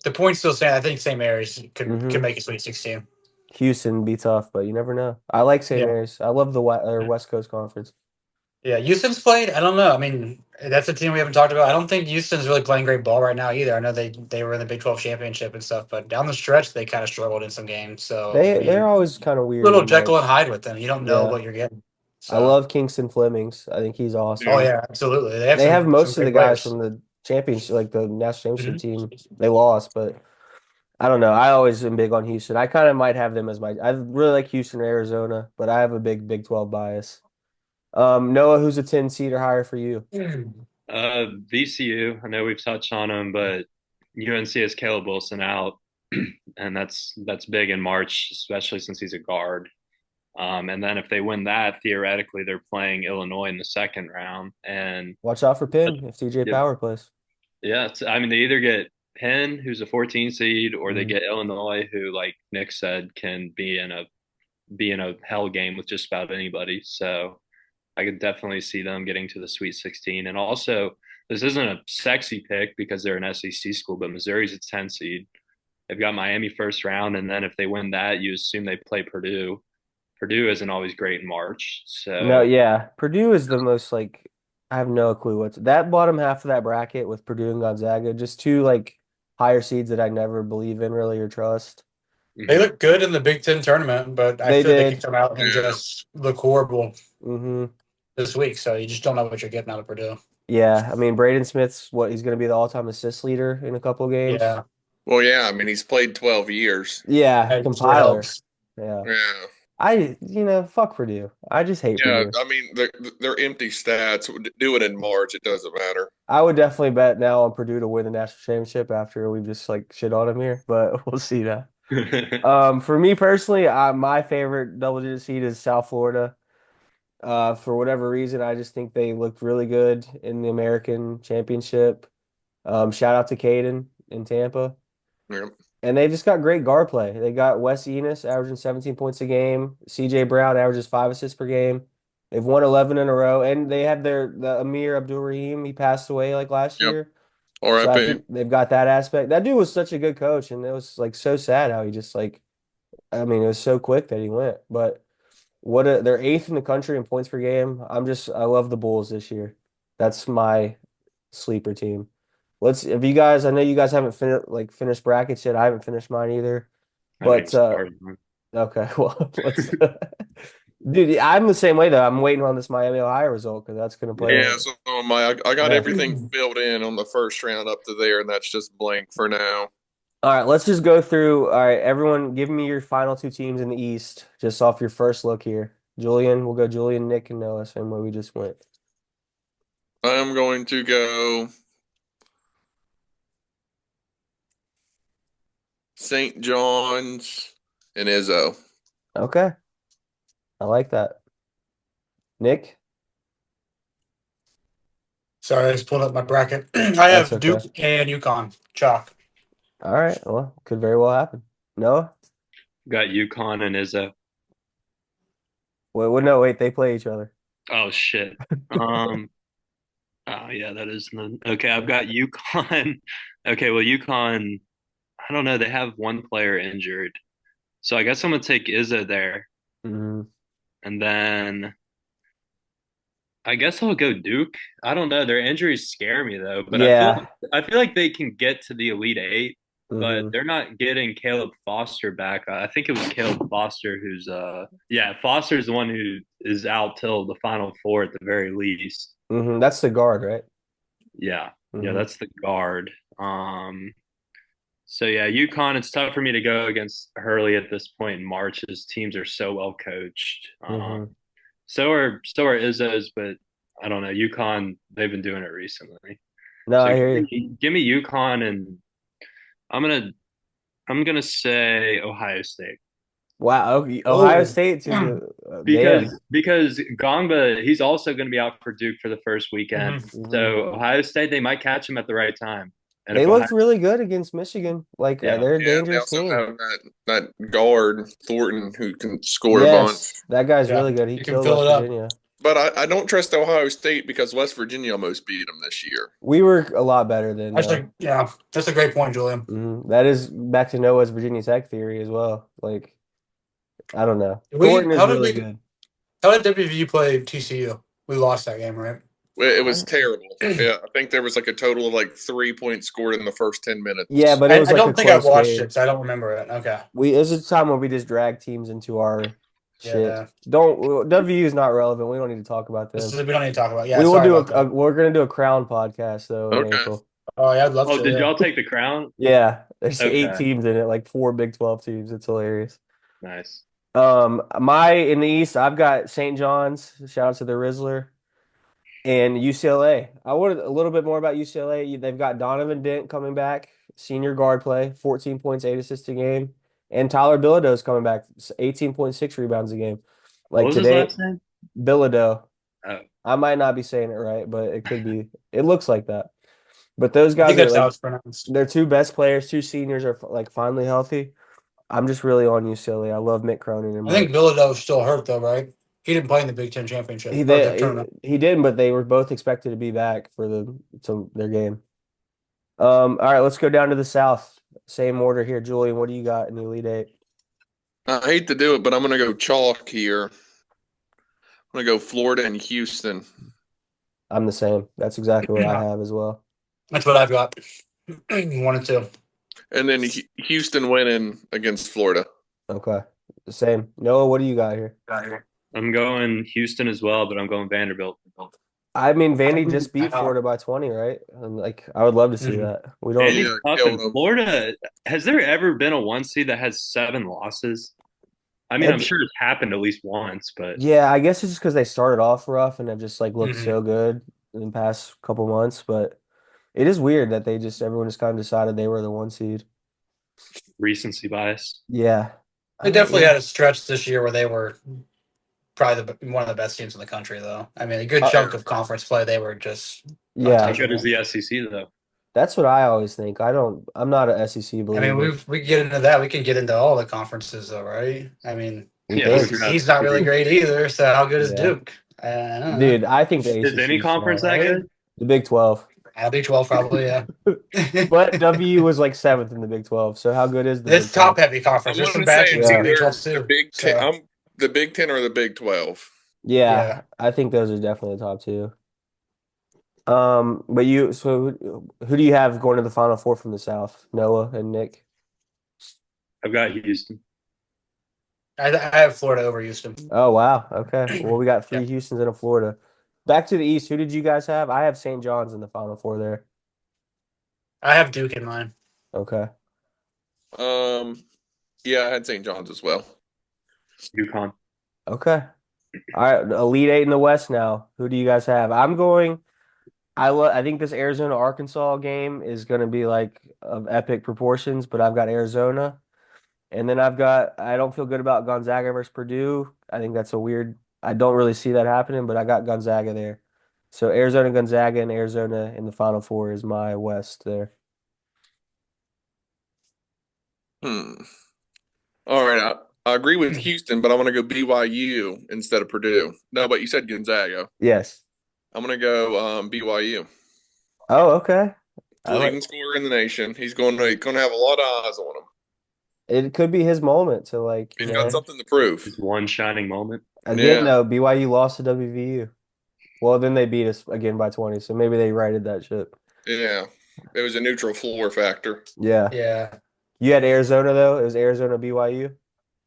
the point's still saying I think St. Mary's could mhm. make a Sweet 16. Houston be tough, but you never know. I like St. Yeah. Mary's. I love the West Coast Conference. Yeah, Houston's played. I don't know. I mean, that's a team we haven't talked about. I don't think Houston's really playing great ball right now either. I know they were in the Big 12 championship and stuff, but down the stretch they kind of struggled in some games. So I They're mean, always kind of weird little in Jekyll and March. Hyde with them. You don't know Yeah. what you're getting. I So love Kingston Flemings. I think he's oh awesome. Yeah. yeah, absolutely. They have They have some most of the great guys players. from the championship, like the national championship team. Mhm. They lost, but I don't know. I always am big on Houston. I kind of might have them as my. I really like Houston or Arizona, but I have a big Big 12 bias. Noah, who's a 10 seed or higher for you? VCU. I know we've touched on them, but UNC has Caleb Wilson out, and that's big in March, especially since he's a guard. And then if they win that, theoretically, they're playing Illinois in the second round. And Watch out for Penn if TJ yeah, Power plays. yeah, I mean, they either get Penn, who's a 14 seed, or they Mhm. get Illinois, who, like Nick said, can be in a hell game with just about anybody. So I could definitely see them getting to the Sweet 16. And also, this isn't a sexy pick because they're an SEC school, but Missouri's a 10 seed. They've got Miami first round, and then if they win that, you assume they play Purdue. Purdue isn't always great in March, No, so yeah. Purdue is the most like I have no clue what's that bottom half of that bracket with Purdue and Gonzaga, just two like higher seeds that I never believe in really or trust. They mhm. look good in the Big Ten tournament, but I They feel they can did. come out and Yeah. just look horrible Hmm. this week. So you just don't know what you're getting out of Purdue. Yeah. I mean, Braden Smith's what he's going to be the all-time assist leader in a couple of games. Yeah, Well, yeah. I mean, he's played 12 years. Yeah, that usually compiler. helps. Yeah. Yeah. Fuck Purdue. I just hate Yeah. Purdue. I mean, they're empty stats. Do it in March. It doesn't matter. I would definitely bet now on Purdue to win the national championship after we've just like shit on him here, but we'll see now. For me personally, my favorite double-digit seed is South Florida. For whatever reason, I just think they looked really good in the American Championship. Shout out to Caden in Tampa. Yeah. And they just got great guard play. They got Wes Enos averaging 17 points a game. CJ Brown averages 5 assists per game. They've won 11 in a row, and they had the Amir Abdul-Rahim. He passed away like last Yep. year, so I RIP. think they've got that aspect. That dude was such a good coach, and it was like so sad how he just like, I mean, it was so quick that he went. But they're eighth in the country in points per game. I love the Bulls this year. That's my sleeper team. If you guys, I know you guys haven't finished brackets yet. I haven't finished mine either. I haven't even But started. okay, well, let's dude, I'm the same way though. I'm waiting on this Miami Ohio result because that's gonna play Yeah. Yeah. a So I got yeah. everything filled in on the first round up to there, and that's just blank for now. All right, let's just go through. All right, everyone, give me your final two teams in the East, just off your first look here. Julian, we'll go Julian, Nick, and Noah, same way we just went. I'm going to go St. John's and Izzo. Okay, I like that. Nick, Sorry, I just pulled up my bracket. I that's have Duke okay. and UConn. Chalk. All right, well, could very well happen. Noah, Got UConn and Izzo. no, wait, they play each other. Oh shit. Um. Oh yeah, that is okay. I've got UConn. Okay, well UConn. I don't know. They have one player injured, so I guess I'm gonna take Izzo there, Mhm. and then I guess I'll go Duke. I don't know. Their injuries scare me though, but Yeah. I feel like they can get to the Elite Eight, but Hmm. they're not getting Caleb Foster back. I think it was Caleb Foster who's yeah, Foster's the one who is out till the Final Four at the very least. That's the guard, right? Yeah. Yeah, Hmm. that's the guard. So yeah, UConn, it's tough for me to go against Hurley at this point in March. His teams are so well coached. Hmm. So are Izzo's, but I don't know. UConn, they've been doing it recently. No, So I hear you. give me UConn, and I'm gonna I'm gonna say Ohio State Wow, Ohio Oh, State to the damn. because Gongba, he's also going to be out for Duke for the first weekend. mhm. Hmm. So Ohio State, they might catch him at the right time. And They if Ohio, looked really good against Michigan. Like yeah, they're a Yeah, they dangerous also team. have that guard Thornton who can score a bunch. Yes, that guy's Yeah, really good. He you can killed fill West it up. Virginia. But I don't trust Ohio State because West Virginia almost beat them this year. We were a lot better than Actually, yeah, that's a great point, Julian. That is back to Noah's Virginia Tech theory as well. Like, I don't know. We Thornton is really good. how did WVU play TCU? We lost that game, right? It was terrible. Yeah, I think there was like a total of like 3 points scored in the first 10 Yeah, minutes. but it was I like a don't think I close watched game. it, so I don't remember it. Okay. It was a time where we just drag teams into our shit. Yeah. WVU is not relevant. We don't need to talk about them. We don't need to talk about. Yeah, We will sorry do about that. we're gonna do a Crown podcast though in Okay. April. Oh, yeah, I'd love oh, to. did Yeah. y'all take the crown? Yeah, there's eight Okay, teams in it, like four Big 12 teams. It's hilarious. nice. In the East, I've got St. John's. Shout out to the Rizzler and UCLA. I wanted a little bit more about UCLA. They've got Donovan Dent coming back, senior guard play, 14 points, 8 assists a game, and Tyler Bilodeau's coming back, 18.6 rebounds a game. What Like was his today, last name? Bilodeau. Oh. I might not be saying it right, but it could be. It looks like that. But those I think guys are that's how like it's pronounced. their two best players. Two seniors are like finally healthy. I'm just really on UCLA. I love Mick Cronin and I think March. Villadov's still hurt though, right? He didn't play in the Big Ten championship or the tournament. He didn't, but they were both expected to be back for their game. All right, let's go down to the South. Same order here, Julian. What do you got in the Elite Eight? I hate to do it, but I'm going to go chalk here. I'm going to go Florida and Houston. I'm the same. That's exactly what I have as well. That's what I've got. 1 and 2. And then Houston winning against Florida. Okay, the same. Noah, what do you got here? I'm going Houston as well, but I'm going Vanderbilt. I mean, Vandy just beat Florida by 20, right? And like, I would love to see Mhm. that. We don't. Vandy's Yeah, tough, killed and them. Florida. Has there ever been a 1 seed that has 7 losses? I mean, I'm sure it's happened at least once, but Yeah, I guess it's just because they started off rough and have just like looked Mhm. so good in the past couple months. But it is weird that everyone just kind of decided they were the 1 seed. recency bias. Yeah, They definitely had a stretch this year where they were probably one of the best teams in the country, though. I mean, a good chunk of conference play, they were just Yeah, How good is the SEC though? that's what I always think. I'm not an SEC I believer. mean, we get into that. We can get into all the conferences, though, right? I mean, We Yeah, think. he's not really great either. So how good is Yeah. Duke? Dude, I think the Is ACC any is conference strong. that good? The Big 12. Big 12 probably, yeah. But W was like 7th in the Big 12. So how good is the It's Big 12? top heavy I'm conference. There's going some to say bad teams it's in the Big either 12 the too. Big Ten. So, I'm the Big Ten or the Big 12. Yeah, I think those are definitely the top two. But who do you have going to the Final Four from the South? Noah and Nick? I've got Houston. I have Florida over Houston. Oh, wow. Okay. Well, we got 3 Houstons and a Florida. Back to the East. Who did you guys have? I have St. John's in the Final Four there. I have Duke in mine. Okay. Yeah, I had St. John's as well. UConn. Okay. All right. Elite Eight in the West now. Who do you guys have? I think this Arizona Arkansas game is going to be like of epic proportions, but I've got Arizona. And then I don't feel good about Gonzaga versus Purdue. I think that's I don't really see that happening, but I got Gonzaga there. So Arizona, Gonzaga, and Arizona in the Final Four is my West there. All right, I agree with Houston, but I'm going to go BYU instead of Purdue. No, but you said Gonzaga. Yes. I'm going to go BYU. Oh, okay. Leading scorer in the nation. He's going to have a lot of eyes on him. It could be his moment to like, He's got something to prove. Just one shining moment. Again, though, BYU lost to WVU. Well, then they beat us again by 20, so maybe they righted that ship. Yeah. It was a neutral floor factor. Yeah. Yeah. You had Arizona, though? It was Arizona BYU?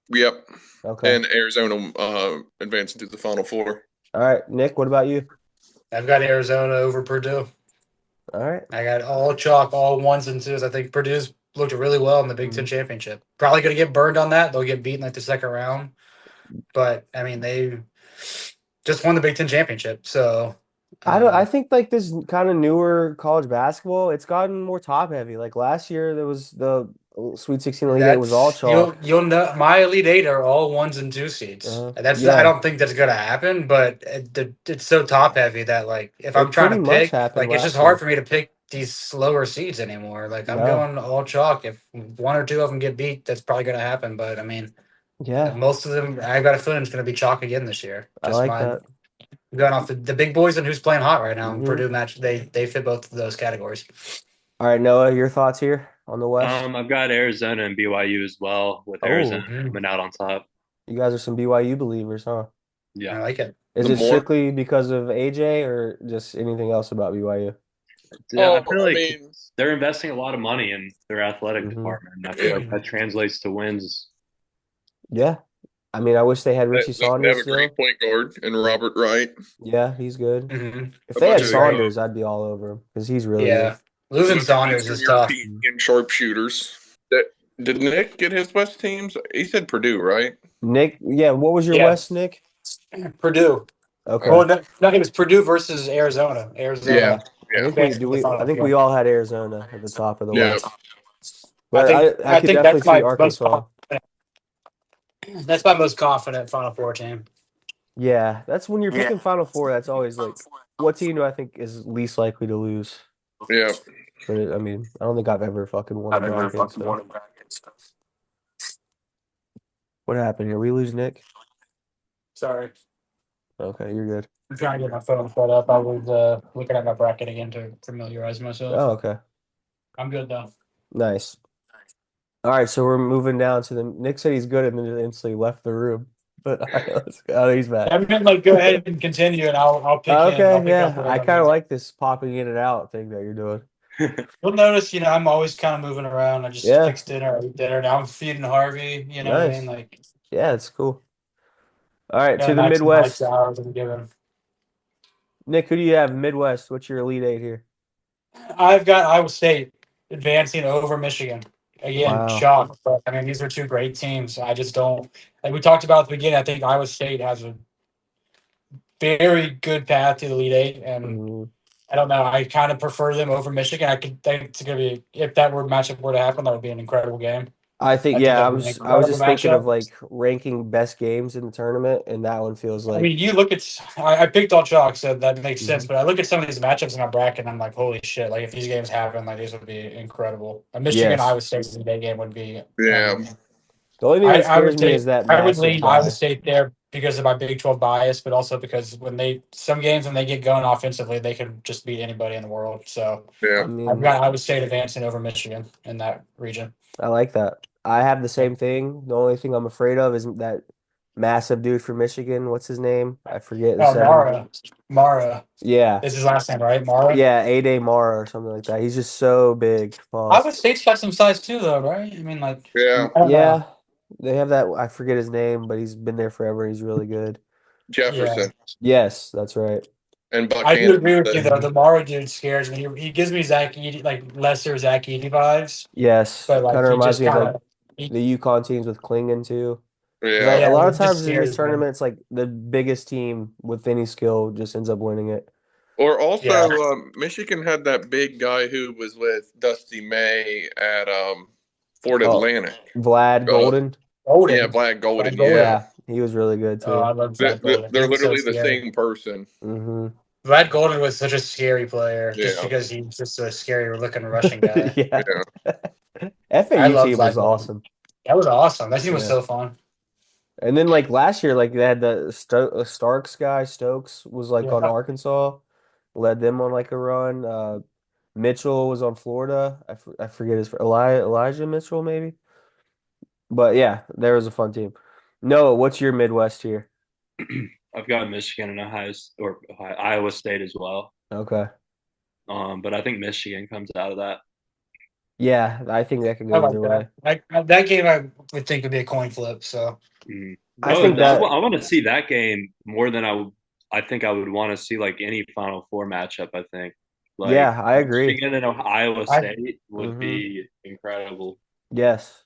Yep. Okay. And Arizona advancing to the Final Four. All right. Nick, what about you? I've got Arizona over Purdue. All right. I got all chalk, all 1s and 2s. I think Purdue's looked really well in the Big Ten championship. Probably going to get burned on that. They'll get beaten like the second round. But, I mean, they just won the Big Ten championship. So I think like this kind of newer college basketball, it's gotten more top heavy. Like last year, there was the Sweet 16 Elite Eight was all chalk. You'll know my Elite Eight are all 1s and 2 seeds. I don't think that's going to happen, but it's so top heavy that like if I'm trying to pick, like it's just hard for me to pick these slower seeds anymore. Like I'm going all chalk. If 1 or 2 of them get beat, that's probably going to happen. But I mean, most of them, I've got a feeling it's going to be chalk again this year. I like that. Going off the big boys and who's playing hot right now. Purdue match, they fit both of those categories. All right, Noah, your thoughts here on the West? I've got Arizona and BYU as well, with Arizona coming out on top. You guys are some BYU believers, huh? Yeah, I like it. Is it strictly because of AJ or just anything else about BYU? Yeah, I feel like they're investing a lot of money in their athletic department. And I feel like that translates to wins. Yeah. I mean, I wish they had Richie Saunders. They have a great point guard in Robert Wright. Yeah, he's good. Mm-hmm. If they had Saunders, I'd be all over him because he's really good. Losing Saunders is tough. And sharpshooters. Did Nick get his West teams? He said Purdue, right? Nick, what was your West, Nick? Purdue. Okay. Well, no, it was Purdue versus Arizona. Yeah. I think we all had Arizona at the top of the West. But I could definitely see Arkansas. That's my most confident Final Four team. Yeah, that's when you're picking Final Four. That's always like, what team do I think is least likely to lose? Yeah. But I mean, I don't think I've ever fucking won a bracket. So what happened here? We lose Nick? Sorry. Okay, you're good. I'm trying to get my phone set up. I was looking at my bracket again to familiarize myself. Oh, okay. I'm good though. Nice. All right, so we're moving down to the Nick said he's good and then just instantly left the room. But all right, let's go. Oh, he's back. I mean, like, go ahead and continue, and I'll pick in. I'll Okay, pick up yeah. where I I kind of need. like this popping in and out thing that you're doing. You'll notice, I'm always kind of moving around. I just Yeah, fixed dinner, I ate dinner. Now I'm feeding Harvey. You know what I mean? nice. Like, Yeah, it's cool. All right, gotta to the maximize the Midwest. hours I'm given. Nick, who do you have? Midwest. What's your Elite Eight here? I've got Iowa State advancing over Michigan. Again, Wow. shocked. But I mean, these are two great teams. I just don't like we talked about at the beginning. I think Iowa State has a very good path to the Elite Eight, and Mhm. I don't know. I kind of prefer them over Michigan. I could think it's gonna be if that were matchup were to happen, that would be an incredible game. I think I think yeah, that I would be an was I was incredible just thinking of matchup. like ranking best games in the tournament, and that one feels I mean, like you look at I picked all chalk, so that makes sense. Mhm. But I look at some of these matchups in my bracket, and I'm like, holy shit! Like if these games happen, like these would be incredible. A Michigan Yes. Iowa State day game would be. Yeah. The only thing that I scares would me take is that I would massive lean Iowa guy. State there because of my Big 12 bias, but also because when they some games when they get going offensively, they can just beat anybody in the world. So Yeah. I I've mean, got Iowa State advancing over Michigan in that region. I like that. I have the same thing. The only thing I'm afraid of is that massive dude from Michigan. What's his name? I forget the Oh, seven. Mara Yeah. is his last name, right? Mara. Yeah, A-Day Mara or something like that. He's just so big. Iowa Pause. State's got some size too, though, right? I mean, like Yeah. I don't know. Yeah. They have that. I forget his name, but he's been there forever. He's really good. Yeah, Jefferson Yes, that's right. and I do Buchanan. agree with you though. Mhm. The Mara dude scares me. He gives me Zach Edey, like lesser Zach Edey vibes, Yes. but like Kind of he reminds just me of kind like of he, the UConn teams with Klingon too. Because Yeah. a yeah, lot he of just times in this scares me. tournament, it's like the biggest team with any skill just ends up winning it. Or also, Yeah. Michigan had that big guy who was with Dusty May at Fort Oh, Atlantic. Vlad Uh, Golden. yeah, Golden. Vlad Golden. Yeah, Yeah, he was really good Oh, I too. love they're, Vlad they're Golden. He they're was so literally the scary. same person. Hmm. Vlad Golden was such a scary player just Yeah, because he's just a scary looking Russian guy. Yeah. yeah, I FAU love team Vlad was Golden. awesome. That was awesome. That team was Yeah. so fun. And then like last year, like they had the Starks guy, Stokes was like on Yeah. Arkansas, led them on like a run. Mitchell was on Florida. I forget his Elijah Mitchell maybe. But yeah, there was a fun team. Noah, what's your Midwest here? I've got Michigan and Iowa State as well. Okay. But I think Michigan comes out of that. Yeah, I think that could I go like either that. way. That game I would think would be a coin flip. So Mm. I Oh, think that I want to see that game more than I would. I think I would want to see like any Final Four matchup. I think like yeah, I agree. Michigan and Iowa I State would Hmm. be incredible. Yes.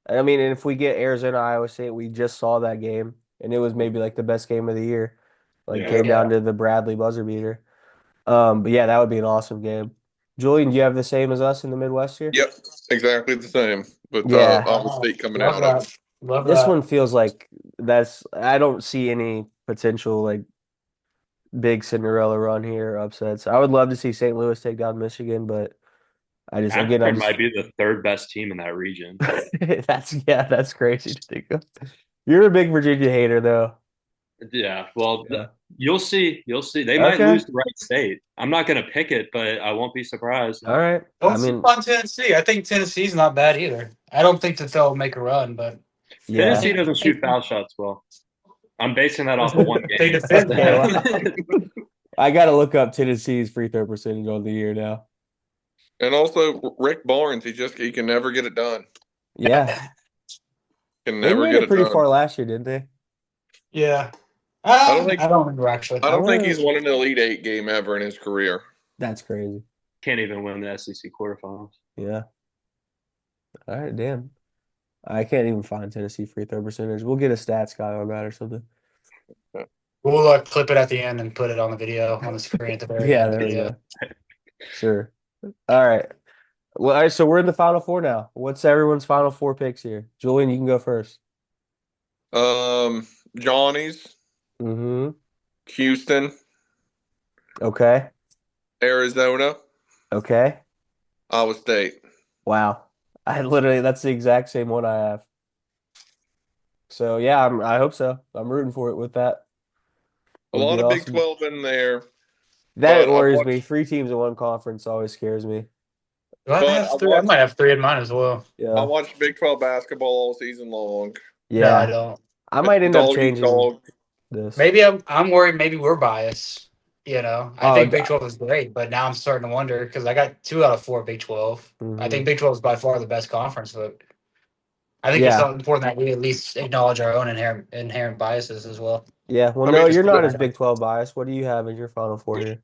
I mean, and if we get Arizona, Iowa State, we just saw that game, and it was maybe like the best game of the year. Like Yeah. came down yeah. to the Bradley buzzer beater. But yeah, that would be an awesome game. Julian, do you have the same as us in the Midwest here? yep, exactly the same. With Yeah. Iowa State coming Love out of it. that. Love This that. one feels like I don't see any potential like big Cinderella run here, upsets. I would love to see St. Louis take down Michigan, but I Akron just might be the third best team in that region. that's crazy to think of. You're a big Virginia hater though. Yeah. Well, Yeah. you'll see. You'll see. They might Okay. lose to Wright State. I'm not going to pick it, but I won't be surprised. All right. I Don't sleep mean, on Tennessee. I think Tennessee's not bad either. I don't think that they'll make a run, but I yeah. Tennessee think doesn't shoot foul shots well. I'm basing that off of one they game. defend Okay, well. wow. I got to look up Tennessee's free throw percentage on the year now. And also Rick Barnes, he can never get it done. Yeah. Can They never made get it it pretty done. far last year, didn't they? Yeah. I don't think I don't remember actually. I I don't think wanna he's won an Elite Eight game ever in his career. That's crazy. Can't even win the SEC quarterfinals. Yeah. All right, damn. I can't even find Tennessee free throw percentage. We'll get a stats guy on that or something. We'll clip it at the end and put it on the video on the screen at the very Yeah, end. there we Yeah. go. Sure. All right. Well, all right, so we're in the Final Four now. What's everyone's Final Four picks here? Julian, you can go first. Johnny's Mm-hmm. Houston, Okay. Arizona, Okay. Iowa State. Wow. That's the exact same one I have. So yeah, I hope so. I'm rooting for it with that. A Would lot be of Big awesome. 12 in there, That but worries me. Three teams in one conference always scares me. Do I but have three? I might have three in mine as well. I Yeah. watched Big 12 basketball all season long. No, I Yeah. don't. I might end up Dog eat changing dog. this. Maybe I'm worried. Maybe we're biased. I Oh, think Big 12 is great, but now I'm starting to wonder because I got 2 out of 4 Big 12. I mhm. think Big 12 is by far the best conference, but I think it's Yeah. important that we at least acknowledge our own inherent biases as well. Yeah. Well, I no, mean, you're it's not the, as Big 12 biased. What do you have in your Final Four here?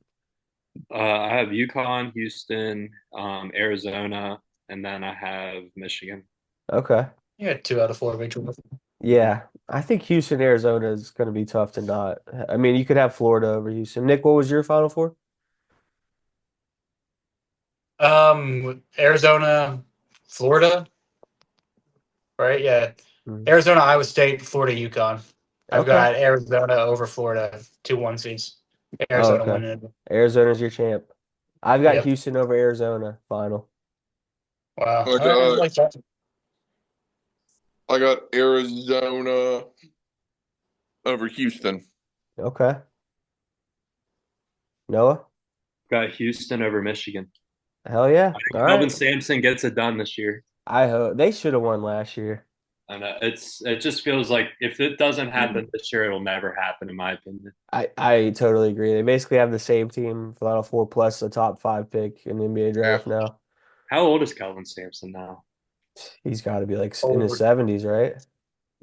I have UConn, Houston, Arizona, and then I have Michigan. Okay. You had 2 out of 4 Big 12. Yeah. I think Houston, Arizona is going to be tough to not. I mean, you could have Florida over Houston. Nick, what was your Final Four? Arizona, Florida, right? Yeah, Mhm. Arizona, Iowa State, Florida, UConn. I've Okay. got Arizona over Florida, 2-1 seeds. Oh, Arizona okay. winning. Arizona's your champ. I've got Yep. Houston over Arizona final. Wow. I All right, I got like that. I got Arizona over Houston. Okay. Noah? Got Houston over Michigan. Hell yeah. All Kelvin right. Sampson gets it done this year. I hope they should have won last year. And it just feels like if it doesn't happen this year, it'll never happen, in my opinion. I totally agree. They basically have the same team, Final Four plus a top five pick in the NBA Yeah. draft now. How old is Kelvin Sampson now? He's got to be like in his Oh, 70s, right?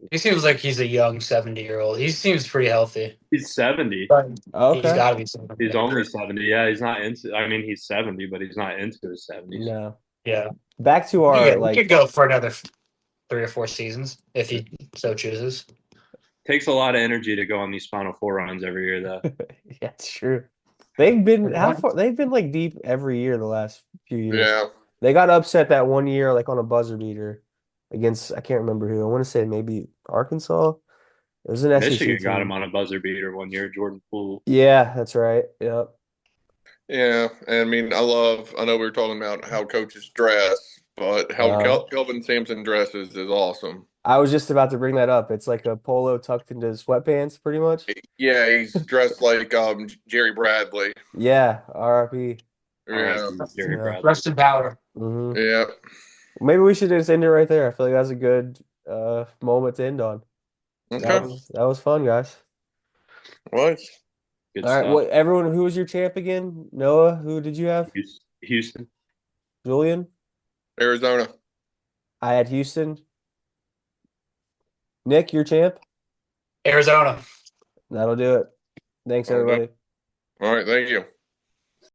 he seems like he's a young 70-year-old. He seems pretty healthy, He's 70. but he's Okay. got to be 70. He's only 70. Yeah, he's not into. I mean, he's 70, but he's not into his 70s. No. Yeah. Back to Yeah, our he could like go for another 3 or 4 seasons if he so chooses. Takes a lot of energy to go on these Final Four runs every year, though. yeah, it's true. They've been Good how point. far they've been like deep every year the last few years. Yeah. They got upset that one year like on a buzzer beater against I can't remember who. I want to say maybe Arkansas. It was an SEC Michigan got him team. on a buzzer beater one year, Jordan Poole. Yeah, that's right. Yep. Yeah. And I mean, I know we were talking about how coaches dress, but how Uh, Kelvin Sampson dresses is awesome. I was just about to bring that up. It's like a polo tucked into sweatpants, pretty much. Yeah, he's dressed like Jerry Bradley. Yeah, RIP. Yeah. R.I.P. Jerry Yeah. Bradley. Rest in power. hmm Yeah. Maybe we should just end it right there. I feel like that's a good moment to end on. Okay. That was fun, guys. Well, Good All right, stuff. what everyone who was your champ again? Noah, who did you have? Houston. Julian? Arizona. I had Houston. Nick, your champ? Arizona. That'll do it. Thanks, All everybody. right. Thank you.